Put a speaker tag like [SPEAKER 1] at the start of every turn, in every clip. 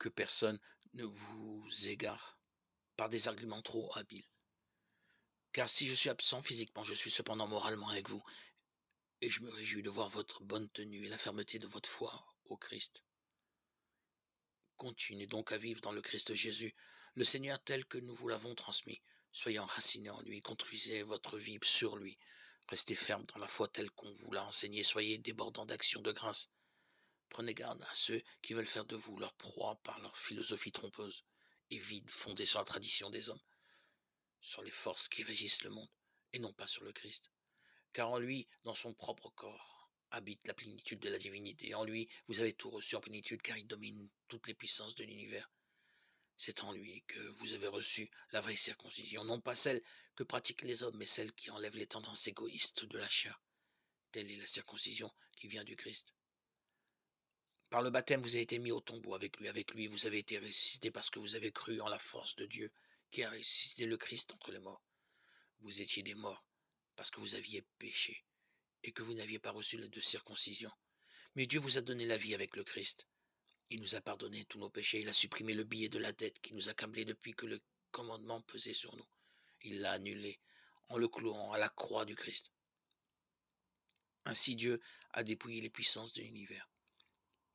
[SPEAKER 1] que personne ne vous égare par des arguments trop habiles. Car si je suis absent physiquement, je suis cependant moralement avec vous, et je me réjouis de voir votre bonne tenue et la fermeté de votre foi au Christ. Continuez donc à vivre dans le Christ Jésus, le Seigneur tel que nous vous l'avons transmis. Soyez enracinés en lui, construisez votre vie sur lui. Restez ferme dans la foi telle qu'on vous l'a enseignée, soyez débordants d'actions de grâce. Prenez garde à ceux qui veulent faire de vous leur proie par leur philosophie trompeuse et vide fondée sur la tradition des hommes, sur les forces qui régissent le monde, et non pas sur le Christ. Car en lui, dans son propre corps, habite la plénitude de la divinité. En lui, vous avez tout reçu en plénitude, car il domine toutes les puissances de l'univers. C'est en lui que vous avez reçu la vraie circoncision, non pas celle que pratiquent les hommes, mais celle qui enlève les tendances égoïstes de la chair. Telle est la circoncision qui vient du Christ. Par le baptême, vous avez été mis au tombeau avec lui. Avec lui, vous avez été ressuscité parce que vous avez cru en la force de Dieu qui a ressuscité le Christ entre les morts. Vous étiez des morts parce que vous aviez péché et que vous n'aviez pas reçu de circoncision. Mais Dieu vous a donné la vie avec le Christ. Il nous a pardonné tous nos péchés. Il a supprimé le billet de la dette qui nous accablait depuis que le commandement pesait sur nous. Il l'a annulé en le clouant à la croix du Christ. Ainsi Dieu a dépouillé les puissances de l'univers.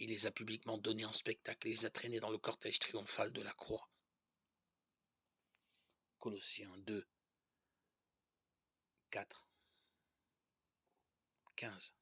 [SPEAKER 1] Il les a publiquement données en spectacle et les a traînées dans le cortège triomphal de la croix. Colossiens 2, 4, 15.